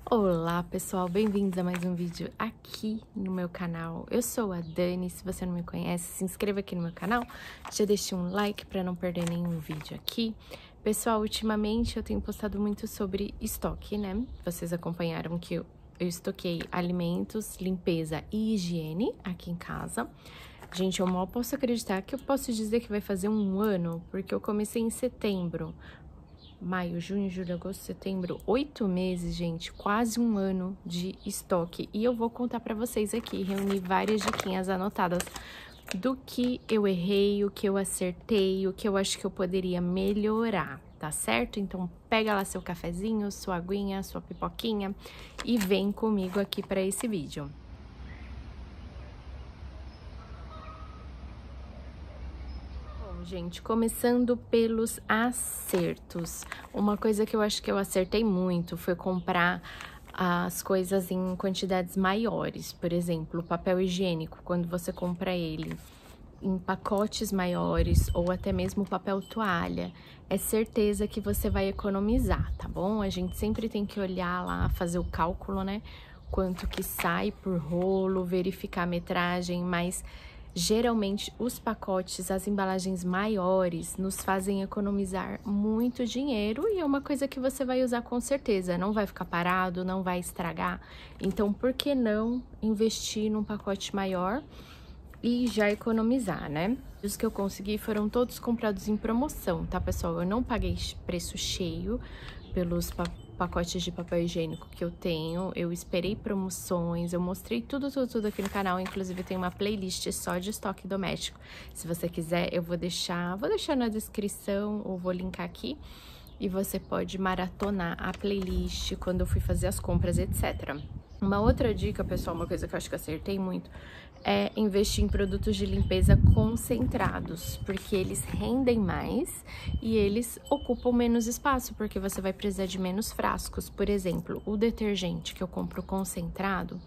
Olá pessoal, bem-vindos a mais um vídeo aqui no meu canal. Eu sou a Dani, se você não me conhece, se inscreva aqui no meu canal, já deixe um like para não perder nenhum vídeo aqui. Pessoal, ultimamente eu tenho postado muito sobre estoque, né? Vocês acompanharam que eu estoquei alimentos, limpeza e higiene aqui em casa. Gente, eu mal posso acreditar que eu posso dizer que vai fazer um ano, porque eu comecei em setembro. Maio, junho, julho, agosto, setembro, 8 meses, gente, quase um ano de estoque. E eu vou contar pra vocês aqui, reunir várias diquinhas anotadas do que eu errei, o que eu acertei, o que eu acho que eu poderia melhorar, tá certo? Então, pega lá seu cafezinho, sua aguinha, sua pipoquinha e vem comigo aqui pra esse vídeo. Gente, começando pelos acertos. Uma coisa que eu acho que eu acertei muito foi comprar as coisas em quantidades maiores. Por exemplo, o papel higiênico, quando você compra ele em pacotes maiores ou até mesmo papel toalha, é certeza que você vai economizar, tá bom? A gente sempre tem que olhar lá, fazer o cálculo, né? Quanto que sai por rolo, verificar a metragem, mas geralmente os pacotes, as embalagens maiores nos fazem economizar muito dinheiro e é uma coisa que você vai usar com certeza, não vai ficar parado, não vai estragar. Então, por que não investir num pacote maior e já economizar, né? Os que eu consegui foram todos comprados em promoção, tá, pessoal? Eu não paguei preço cheio pelos pacotes de papel higiênico que eu tenho. Eu esperei promoções, eu mostrei tudo aqui no canal. Inclusive, tem uma playlist só de estoque doméstico. Se você quiser, eu vou deixar na descrição ou vou linkar aqui. E você pode maratonar a playlist quando eu fui fazer as compras, etc. Uma outra dica, pessoal, uma coisa que eu acho que eu acertei muito, é investir em produtos de limpeza concentrados, porque eles rendem mais e eles ocupam menos espaço, porque você vai precisar de menos frascos. Por exemplo, o detergente que eu compro concentrado,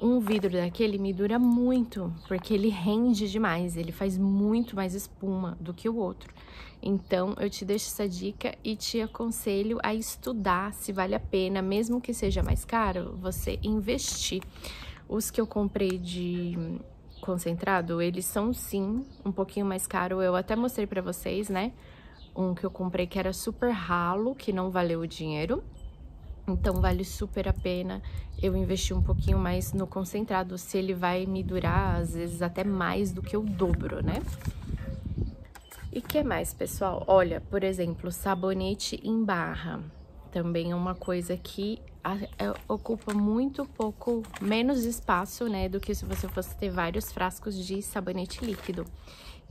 um vidro daquele me dura muito, porque ele rende demais, ele faz muito mais espuma do que o outro. Então, eu te deixo essa dica e te aconselho a estudar se vale a pena, mesmo que seja mais caro, você investir. Os que eu comprei de concentrado, eles são sim um pouquinho mais caro. Eu até mostrei pra vocês, né? Um que eu comprei que era super ralo, que não valeu o dinheiro. Então, vale super a pena eu investir um pouquinho mais no concentrado, se ele vai me durar, às vezes, até mais do que o dobro, né? E que mais, pessoal? Olha, por exemplo, sabonete em barra. Também é uma coisa que ocupa muito pouco, menos espaço, né, do que se você fosse ter vários frascos de sabonete líquido.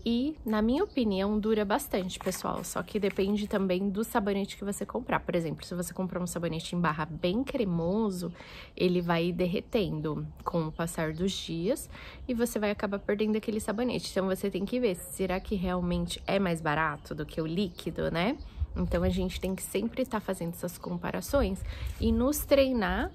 E, na minha opinião, dura bastante, pessoal, só que depende também do sabonete que você comprar. Por exemplo, se você comprar um sabonete em barra bem cremoso, ele vai derretendo com o passar dos dias e você vai acabar perdendo aquele sabonete. Então, você tem que ver, será que realmente é mais barato do que o líquido, né? Então, a gente tem que sempre estar fazendo essas comparações e nos treinar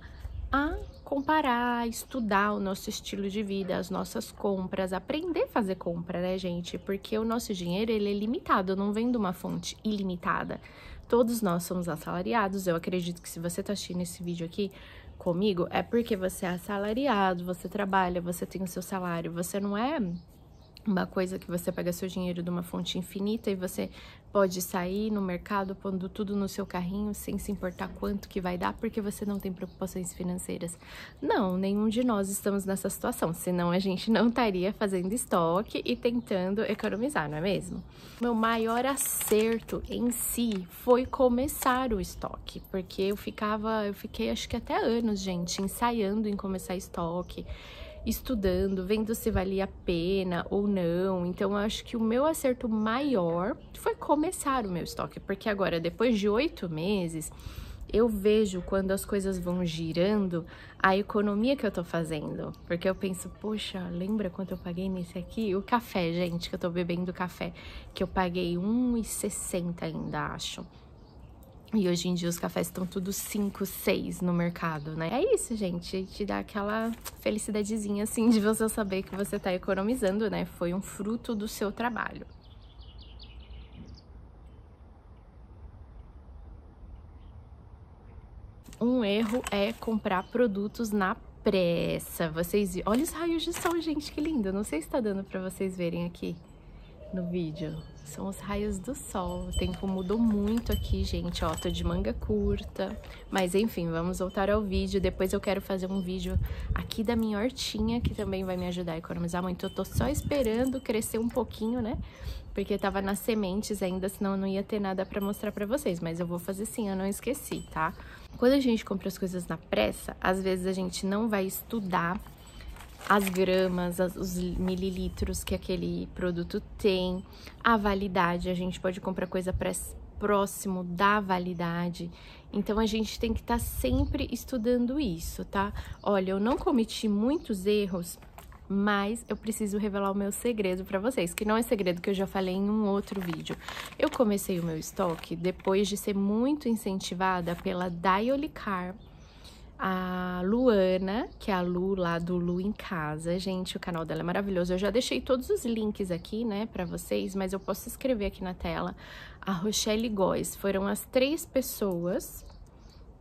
a comparar, estudar o nosso estilo de vida, as nossas compras, aprender a fazer compra, né, gente? Porque o nosso dinheiro, ele é limitado, não vem de uma fonte ilimitada. Todos nós somos assalariados, eu acredito que se você tá assistindo esse vídeo aqui comigo, é porque você é assalariado, você trabalha, você tem o seu salário, você não é uma coisa que você pega seu dinheiro de uma fonte infinita e você pode sair no mercado pondo tudo no seu carrinho sem se importar quanto que vai dar, porque você não tem preocupações financeiras. Não, nenhum de nós estamos nessa situação, senão a gente não estaria fazendo estoque e tentando economizar, não é mesmo? Meu maior acerto em si foi começar o estoque, porque eu fiquei acho que até anos, gente, ensaiando em começar estoque, estudando, vendo se valia a pena ou não. Então, eu acho que o meu acerto maior foi começar o meu estoque, porque agora, depois de 8 meses, eu vejo quando as coisas vão girando, a economia que eu tô fazendo. Porque eu penso, poxa, lembra quanto eu paguei nesse aqui? O café, gente, que eu tô bebendo café, que eu paguei R$1,60 ainda, acho. E hoje em dia os cafés estão tudo 5, 6 no mercado, né? É isso, gente, te dá aquela felicidadezinha, assim, de você saber que você tá economizando, né? Foi um fruto do seu trabalho. um erro é comprar produtos na pressa. Vocês, olha os raios de sol, gente, que lindo. Não sei se tá dando pra vocês verem aqui no vídeo. São os raios do sol. O tempo mudou muito aqui, gente. Ó, tô de manga curta. Mas enfim, vamos voltar ao vídeo. Depois eu quero fazer um vídeo aqui da minha hortinha, que também vai me ajudar a economizar muito. Eu tô só esperando crescer um pouquinho, né? Porque tava nas sementes ainda, senão eu não ia ter nada pra mostrar pra vocês. Mas eu vou fazer sim, eu não esqueci, tá? Quando a gente compra as coisas na pressa, às vezes a gente não vai estudar as gramas, os mililitros que aquele produto tem, a validade, a gente pode comprar coisa próximo da validade. Então, a gente tem que estar sempre estudando isso, tá? Olha, eu não cometi muitos erros, mas eu preciso revelar o meu segredo pra vocês, que não é segredo, que eu já falei em um outro vídeo. Eu comecei o meu estoque depois de ser muito incentivada pela Daiolicar, a Luana, que é a Lu lá do Lu em Casa. Gente, o canal dela é maravilhoso. Eu já deixei todos os links aqui, né, pra vocês, mas eu posso escrever aqui na tela. A Rochelle Góes. Foram as 3 pessoas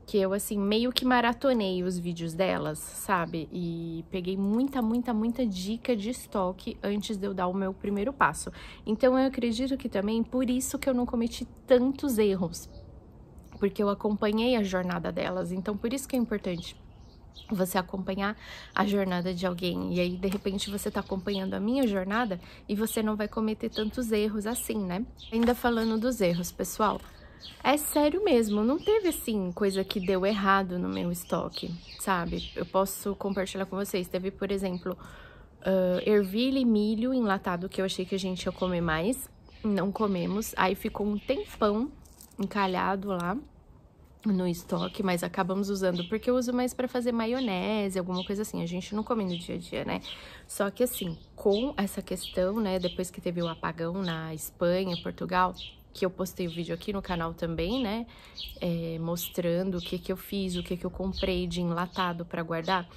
que eu, assim, meio que maratonei os vídeos delas, sabe? E peguei muita dica de estoque antes de eu dar o meu primeiro passo. Então, eu acredito que também por isso que eu não cometi tantos erros, porque eu acompanhei a jornada delas. Então, por isso que é importante você acompanhar a jornada de alguém. E aí, de repente, você tá acompanhando a minha jornada e você não vai cometer tantos erros assim, né? Ainda falando dos erros, pessoal, é sério mesmo, não teve, assim, coisa que deu errado no meu estoque, sabe? Eu posso compartilhar com vocês. Teve, por exemplo, ervilha e milho enlatado, que eu achei que a gente ia comer mais. Não comemos. Aí ficou um tempão encalhado lá no estoque, mas acabamos usando, porque eu uso mais pra fazer maionese, alguma coisa assim, a gente não come no dia a dia, né? Só que assim, com essa questão, né, depois que teve o apagão na Espanha, Portugal, que eu postei o vídeo aqui no canal também, né, mostrando o que eu fiz, o que eu comprei de enlatado pra guardar.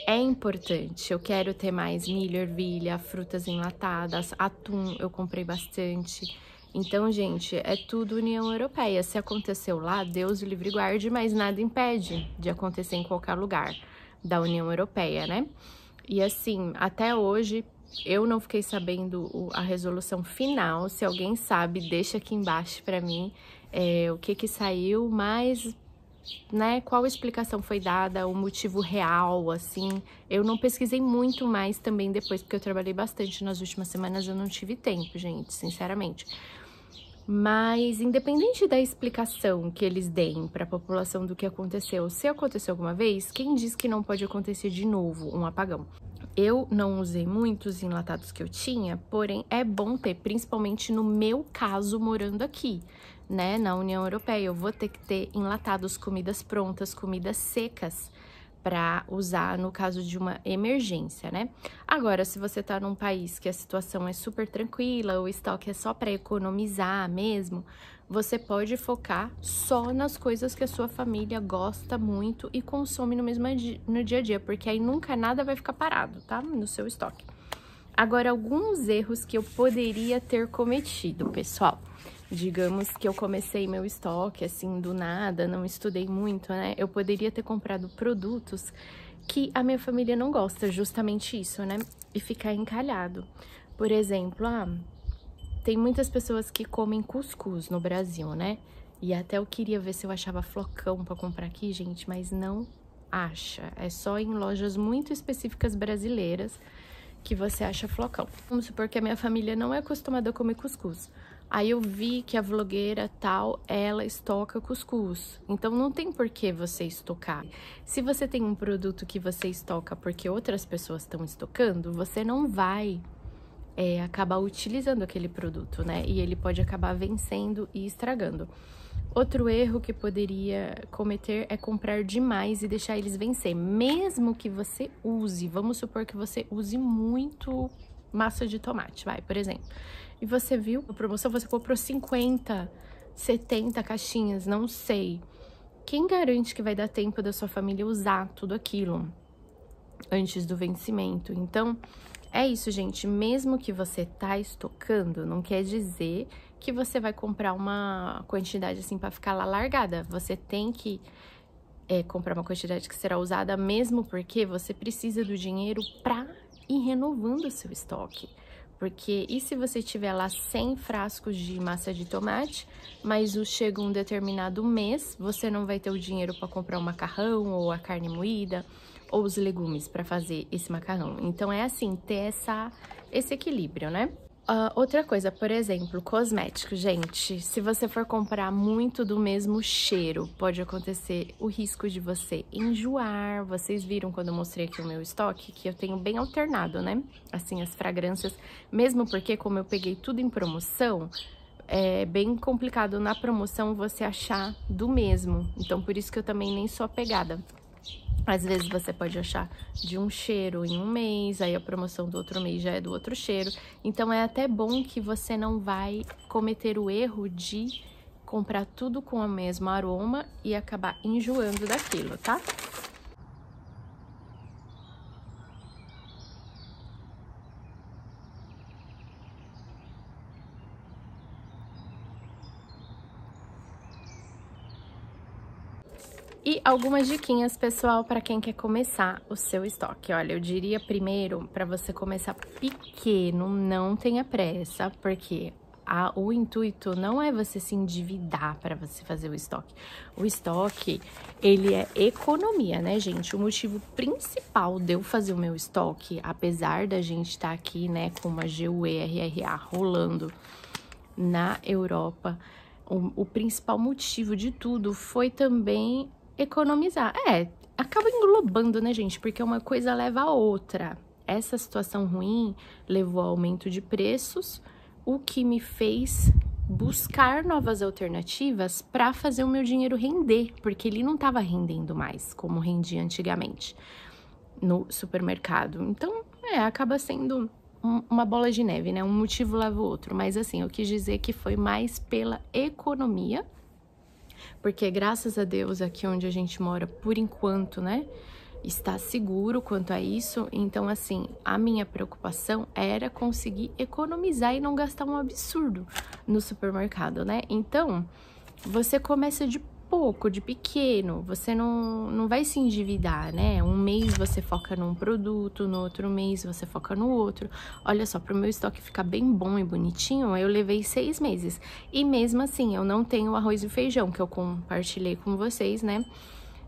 É importante, eu quero ter mais milho, ervilha, frutas enlatadas, atum eu comprei bastante. Então, gente, é tudo União Europeia. Se aconteceu lá, Deus o livre e guarde, mas nada impede de acontecer em qualquer lugar da União Europeia, né? E assim, até hoje, eu não fiquei sabendo a resolução final. Se alguém sabe, deixa aqui embaixo pra mim o que saiu, mas, né, qual explicação foi dada, o motivo real, assim. Eu não pesquisei muito mais também depois, porque eu trabalhei bastante nas últimas semanas, eu não tive tempo, gente, sinceramente. Mas, independente da explicação que eles deem para a população do que aconteceu, se aconteceu alguma vez, quem diz que não pode acontecer de novo um apagão? Eu não usei muitos enlatados que eu tinha, porém é bom ter, principalmente no meu caso, morando aqui, né, na União Europeia. Eu vou ter que ter enlatados, comidas prontas, comidas secas, para usar no caso de uma emergência, né? Agora, se você tá num país que a situação é super tranquila, o estoque é só para economizar mesmo, você pode focar só nas coisas que a sua família gosta muito e consome no dia a dia, porque aí nunca nada vai ficar parado, tá? No seu estoque. Agora, alguns erros que eu poderia ter cometido, pessoal. Digamos que eu comecei meu estoque, assim, do nada, não estudei muito, né? Eu poderia ter comprado produtos que a minha família não gosta, justamente isso, né? E ficar encalhado. Por exemplo, tem muitas pessoas que comem cuscuz no Brasil, né? E até eu queria ver se eu achava flocão pra comprar aqui, gente, mas não acha. É só em lojas muito específicas brasileiras que você acha flocão. Vamos supor que a minha família não é acostumada a comer cuscuz. Aí eu vi que a vlogueira tal, ela estoca cuscuz. Então, não tem por que você estocar. Se você tem um produto que você estoca porque outras pessoas estão estocando, você não vai acabar utilizando aquele produto, né? E ele pode acabar vencendo e estragando. Outro erro que poderia cometer é comprar demais e deixar eles vencer. Mesmo que você use, vamos supor que você use muito massa de tomate, por exemplo. E você viu a promoção, você comprou 50, 70 caixinhas, não sei. Quem garante que vai dar tempo da sua família usar tudo aquilo antes do vencimento? Então, é isso, gente. Mesmo que você tá estocando, não quer dizer que você vai comprar uma quantidade assim pra ficar lá largada. Você tem que comprar uma quantidade que será usada, mesmo porque você precisa do dinheiro para ir renovando o seu estoque. Porque, e se você tiver lá 100 frascos de massa de tomate, mas chega um determinado mês, você não vai ter o dinheiro para comprar o macarrão, ou a carne moída, ou os legumes para fazer esse macarrão. Então, é assim, ter esse equilíbrio, né? Outra coisa, por exemplo, cosmético, gente, se você for comprar muito do mesmo cheiro, pode acontecer o risco de você enjoar. Vocês viram quando eu mostrei aqui o meu estoque, que eu tenho bem alternado, né? Assim, as fragrâncias, mesmo porque como eu peguei tudo em promoção, é bem complicado na promoção você achar do mesmo. Então, por isso que eu também nem sou apegada. Às vezes você pode achar de um cheiro em um mês, aí a promoção do outro mês já é do outro cheiro. Então, é até bom que você não vai cometer o erro de comprar tudo com o mesmo aroma e acabar enjoando daquilo, tá? E algumas diquinhas, pessoal, para quem quer começar o seu estoque. Olha, eu diria primeiro para você começar pequeno, não tenha pressa, porque o intuito não é você se endividar para você fazer o estoque. O estoque, ele é economia, né, gente? O motivo principal de eu fazer o meu estoque, apesar da gente estar aqui, né, com uma GUE-RRA rolando na Europa, o principal motivo de tudo foi também economizar. Acaba englobando, né, gente? Porque uma coisa leva a outra. Essa situação ruim levou ao aumento de preços, o que me fez buscar novas alternativas para fazer o meu dinheiro render, porque ele não estava rendendo mais como rendia antigamente no supermercado. Então, acaba sendo uma bola de neve, né? Um motivo leva o outro. Mas assim, eu quis dizer que foi mais pela economia, porque graças a Deus aqui onde a gente mora, por enquanto, né, está seguro quanto a isso. Então, assim, a minha preocupação era conseguir economizar e não gastar um absurdo no supermercado, né? Então, você começa de pouco, de pequeno, você não vai se endividar, né? Um mês você foca num produto, no outro mês você foca no outro. Olha só, para o meu estoque ficar bem bom e bonitinho, eu levei 6 meses. E mesmo assim, eu não tenho arroz e feijão, que eu compartilhei com vocês, né?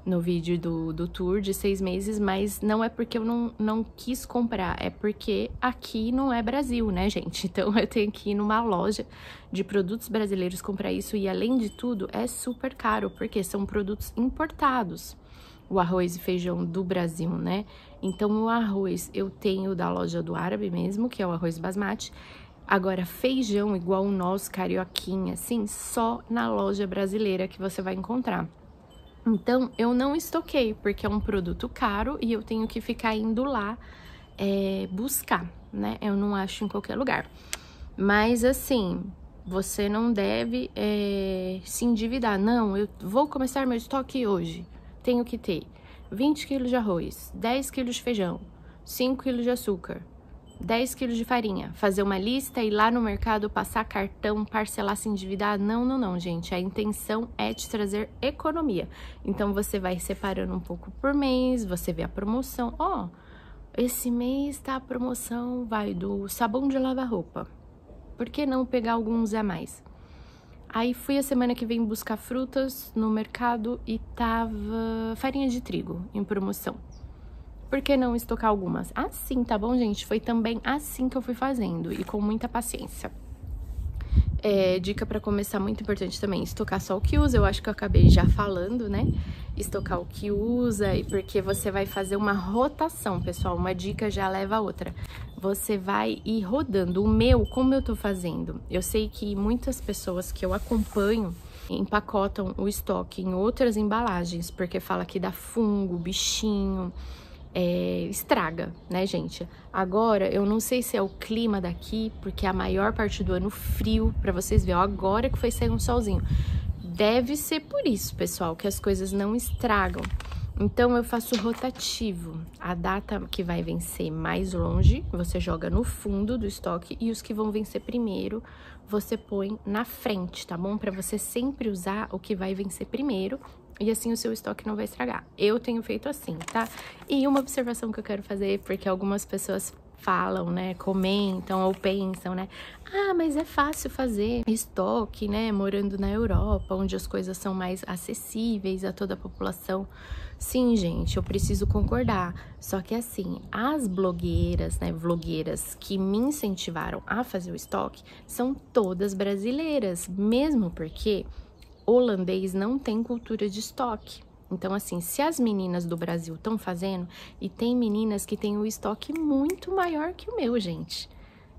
No vídeo do tour de 6 meses, mas não é porque eu não quis comprar, é porque aqui não é Brasil, né, gente? Então, eu tenho que ir numa loja de produtos brasileiros comprar isso e, além de tudo, é super caro, porque são produtos importados, o arroz e feijão do Brasil, né? Então, o arroz eu tenho da loja do árabe mesmo, que é o arroz basmati. Agora, feijão igual o nosso, carioquinha, assim, só na loja brasileira que você vai encontrar. Então, eu não estoquei, porque é um produto caro e eu tenho que ficar indo lá buscar, né? Eu não acho em qualquer lugar. Mas, assim, você não deve se endividar. Não, eu vou começar meu estoque hoje. Tenho que ter 20 quilos de arroz, 10 quilos de feijão, 5 quilos de açúcar, 10 quilos de farinha, fazer uma lista, ir lá no mercado, passar cartão, parcelar, se endividar. Não, gente. A intenção é te trazer economia. Então, você vai separando um pouco por mês, você vê a promoção. Esse mês tá a promoção, vai, do sabão de lavar roupa. Por que não pegar alguns a mais? Aí, fui a semana que vem buscar frutas no mercado e tava farinha de trigo em promoção. Por que não estocar algumas? Assim, tá bom, gente? Foi também assim que eu fui fazendo e com muita paciência. Dica pra começar muito importante também, estocar só o que usa. Eu acho que eu acabei já falando, né? Estocar o que usa, e porque você vai fazer uma rotação, pessoal. Uma dica já leva a outra. Você vai ir rodando. O meu, como eu tô fazendo? Eu sei que muitas pessoas que eu acompanho empacotam o estoque em outras embalagens, porque fala que dá fungo, bichinho... estraga, né, gente? Agora, eu não sei se é o clima daqui, porque a maior parte do ano frio, pra vocês verem, ó, agora que foi sair um solzinho. Deve ser por isso, pessoal, que as coisas não estragam. Então, eu faço rotativo. A data que vai vencer mais longe, você joga no fundo do estoque, e os que vão vencer primeiro, você põe na frente, tá bom? Pra você sempre usar o que vai vencer primeiro e assim o seu estoque não vai estragar. Eu tenho feito assim, tá? E uma observação que eu quero fazer, porque algumas pessoas falam, né, comentam ou pensam, né, ah, mas é fácil fazer estoque, né, morando na Europa, onde as coisas são mais acessíveis a toda a população. Sim, gente, eu preciso concordar, só que assim, as blogueiras, né, vlogueiras que me incentivaram a fazer o estoque são todas brasileiras, mesmo porque holandês não tem cultura de estoque. Então, assim, se as meninas do Brasil estão fazendo, e tem meninas que têm o estoque muito maior que o meu, gente.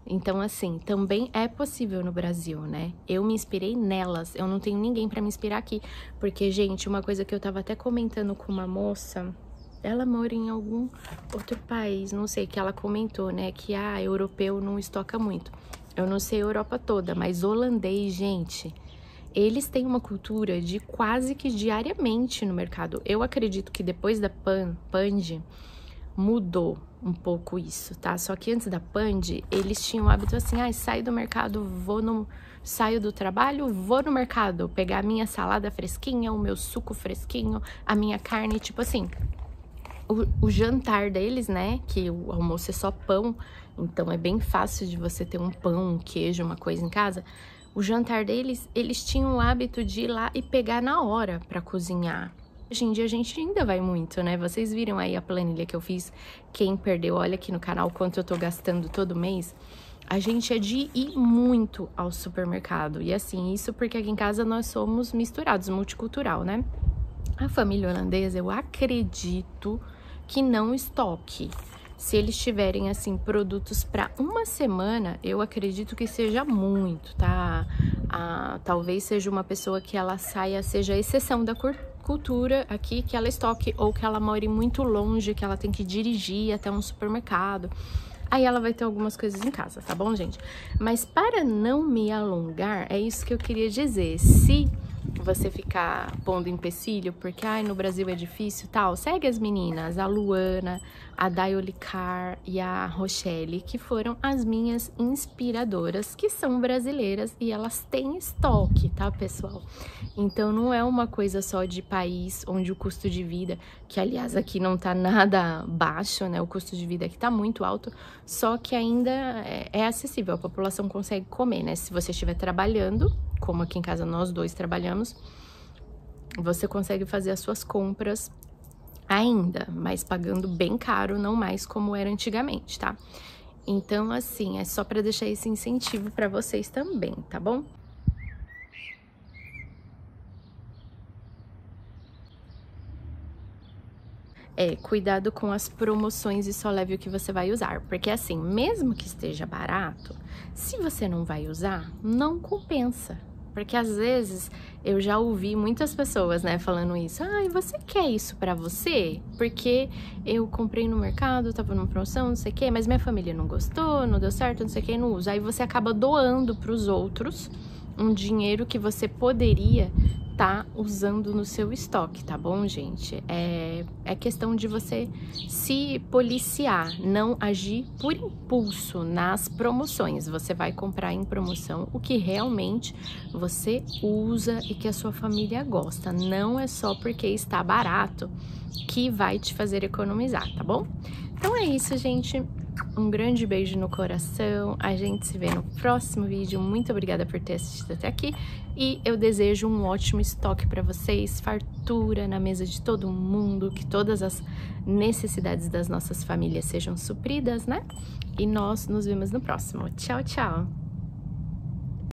Então, assim, também é possível no Brasil, né? Eu me inspirei nelas, eu não tenho ninguém pra me inspirar aqui. Porque, gente, uma coisa que eu tava até comentando com uma moça, ela mora em algum outro país, não sei, que ela comentou, né? Que, europeu não estoca muito. Eu não sei a Europa toda, mas holandês, gente... Eles têm uma cultura de quase que diariamente no mercado. Eu acredito que depois da Pand mudou um pouco isso, tá? Só que antes da Pand, eles tinham o hábito assim, saio do mercado, saio do trabalho, vou no mercado pegar a minha salada fresquinha, o meu suco fresquinho, a minha carne, tipo assim. O jantar deles, né, que o almoço é só pão, então é bem fácil de você ter um pão, um queijo, uma coisa em casa. O jantar deles, eles tinham o hábito de ir lá e pegar na hora para cozinhar. Hoje em dia a gente ainda vai muito, né? Vocês viram aí a planilha que eu fiz? Quem perdeu, olha aqui no canal quanto eu tô gastando todo mês. A gente é de ir muito ao supermercado. E assim, isso porque aqui em casa nós somos misturados, multicultural, né? A família holandesa, eu acredito que não estoque. Se eles tiverem, assim, produtos para uma semana, eu acredito que seja muito, tá? Talvez seja uma pessoa que ela seja a exceção da cultura aqui, que ela estoque, ou que ela more muito longe, que ela tem que dirigir até um supermercado. Aí ela vai ter algumas coisas em casa, tá bom, gente? Mas para não me alongar, é isso que eu queria dizer. Se você ficar pondo empecilho, porque no Brasil é difícil, tal, segue as meninas, a Luana, a Dayolicar e a Rochelle, que foram as minhas inspiradoras, que são brasileiras e elas têm estoque, tá, pessoal? Então não é uma coisa só de país onde o custo de vida, que aliás aqui não tá nada baixo, né? O custo de vida aqui tá muito alto, só que ainda é acessível, a população consegue comer, né? Se você estiver trabalhando, como aqui em casa nós dois trabalhamos, você consegue fazer as suas compras ainda, mas pagando bem caro, não mais como era antigamente, tá? Então, assim, é só para deixar esse incentivo para vocês também, tá bom? Cuidado com as promoções e só leve o que você vai usar. Porque assim, mesmo que esteja barato, se você não vai usar, não compensa. Porque às vezes eu já ouvi muitas pessoas, né, falando isso. Você quer isso pra você? Porque eu comprei no mercado, tava numa promoção, não sei o quê, mas minha família não gostou, não deu certo, não sei o quê, não usa. Aí você acaba doando pros outros um dinheiro que você poderia tá usando no seu estoque, tá bom, gente? É questão de você se policiar, não agir por impulso nas promoções. Você vai comprar em promoção o que realmente você usa e que a sua família gosta. Não é só porque está barato que vai te fazer economizar, tá bom? Então é isso, gente. Um grande beijo no coração, a gente se vê no próximo vídeo, muito obrigada por ter assistido até aqui e eu desejo um ótimo estoque para vocês, fartura na mesa de todo mundo, que todas as necessidades das nossas famílias sejam supridas, né? E nós nos vemos no próximo. Tchau, tchau!